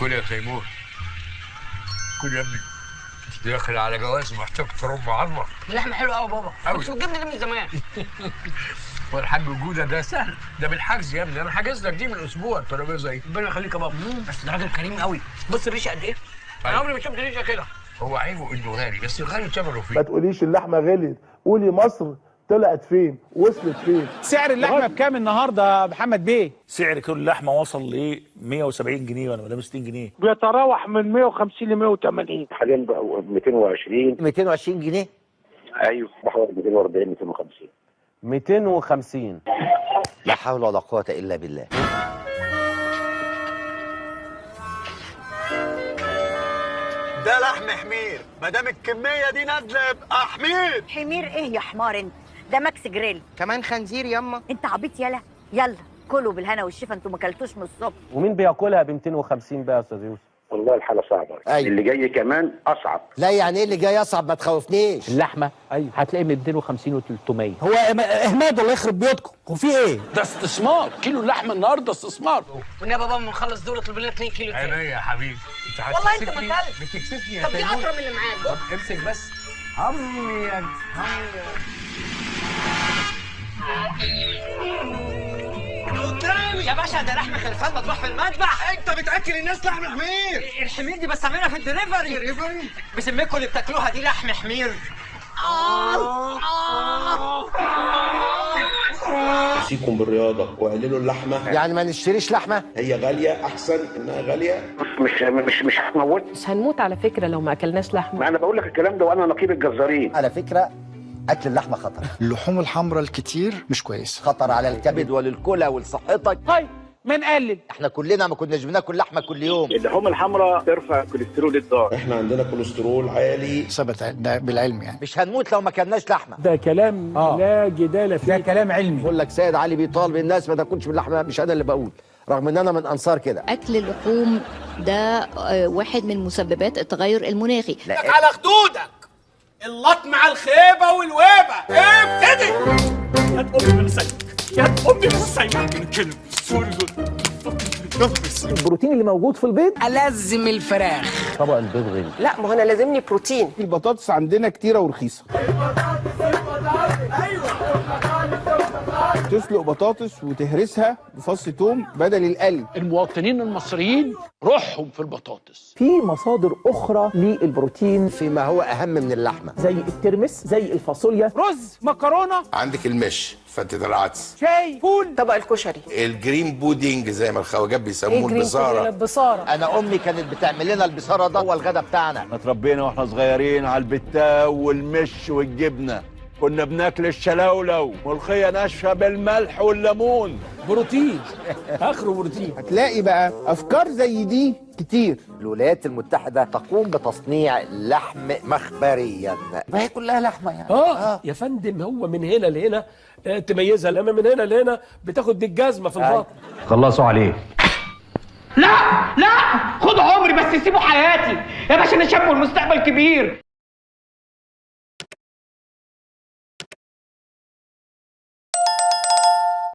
كل يا تيمور، كل يا ابني. داخل على جواز محتاج ترم عظمه. اللحمه حلوه قوي بابا، كنت بتجيبني ليه من زمان؟ والحاج جوده ده سهل، ده بالحجز يا ابني، انا حاجز لك دي من اسبوع الترابيزه دي. ربنا يخليك يا بابا. بس ده راجل كريم قوي، بص الريشه قد ايه؟ انا عمري ما شفت ريشه كده. هو عيبه انه غالي، بس الغالي ثمنه فيه. ما تقوليش اللحمه غليت، قولي مصر طلعت فين وصلت فين. سعر اللحمه بكام النهارده يا محمد بيه؟ سعر كيلو اللحمه وصل ل 170 جنيه ولا 260 جنيه؟ بيتراوح من 150 ل 180. حاليا بقى 220 جنيه. ايوه بحوالي 240 250. 250. لا حول ولا قوة إلا بالله. ده لحم حمير، ما دام الكميه دي نازله يبقى حمير. حمير ايه يا حمار انت؟ ده ماكس جريل. كمان خنزير ياما. انت عبيط يالا. يلا كلوا بالهنا والشفا، انتوا ما اكلتوش من الصبح. ومين بياكلها ب 250 بقى يا استاذ يوسف؟ والله الحاله صعبه. أيوة. اللي جاي كمان اصعب. لا يعني إيه اللي جاي أصعب؟ ما تخوفنيش. اللحمه ايوه هتلاقي من 250 و300. هو اهماد الله يخرب بيوتكم، هو في ايه؟ ده استثمار، كيلو اللحمه النهارده استثمار. والنبي يا بابا ما نخلص دول اطلب لنا 2 كيلو تاني. عينيا يا حبيبي، انت والله انت هتكسفني. بتكلم. بتكسفني يا طب دي تيمور. اكتر من اللي معاك. طب امسك بس. همي يا يا باشا ده لحم خلفان مطروح في المذبح. انت بتاكل الناس لحم حمير. الحمير دي بستعملها في الدليفري. بسميكوا اللي بتاكلوها دي لحم حمير. اوصيكم بالرياضه وقللوا اللحمه. يعني ما نشتريش لحمة؟ هي غاليه، احسن انها غاليه. مش هتموت. مش هنموت على فكرة لو ما أكلناش لحمة. ما انا بقول لك الكلام ده وانا نقيب الجزارين. على فكرة أكل اللحمة خطر. اللحوم الحمراء الكتير مش كويس. خطر على الكبد وللكلى ولصحتك. طيب ما نقلل. احنا كلنا ما كناش بناكل لحمة كل يوم. اللحوم الحمراء ترفع الكوليسترول الضار. احنا عندنا كوليسترول عالي. ثبت ده بالعلم يعني. مش هنموت لو ما كلناش لحمة. ده كلام لا جدال فيه. ده كلام علمي. بقول لك سيد علي بيطالب الناس ما تاكلش من اللحمة، مش أنا اللي بقول، رغم إن أنا من أنصار كده. أكل اللحوم ده واحد من مسببات التغير المناخي. على خدودك اللطم على الخيبه والويبه. ابتدي يا امي من السيد، يا امي من السيد. الكلب سوري. البروتين اللي موجود في البيض ألزم الفراخ. طبق البيض غلي. لا ما هو انا لازمني بروتين. البطاطس عندنا كتيرة ورخيصة. تسلق بطاطس وتهرسها بفص توم بدل القلي. المواطنين المصريين روحهم في البطاطس. في مصادر أخرى للبروتين فيما هو أهم من اللحمة، زي الترمس، زي الفاصوليا، رز، مكرونة، عندك المش، فتة العدس، شاي، فول، طبق الكشري. الجرين بودينج زي ما الخواجات بيسموه البصاره. البصارة. أنا أمي كانت بتعمل لنا البصارة، ده هو الغدا بتاعنا. اتربينا واحنا صغيرين على البتاو والمش والجبنه، كنا بناكل الشلاولو ملوخيه ناشفه بالملح والليمون. بروتين اخره بروتين. هتلاقي بقى افكار زي دي كتير. الولايات المتحدة تقوم بتصنيع لحم مخبريا. ما هي كلها لحمة يعني. يا فندم، هو من هنا لهنا تميزها، لما من هنا لهنا بتاخد بالجزمه في البطن. خلصوا عليه. لا لا خدوا عمري بس سيبوا حياتي يا باشا، انا شاب والمستقبل كبير.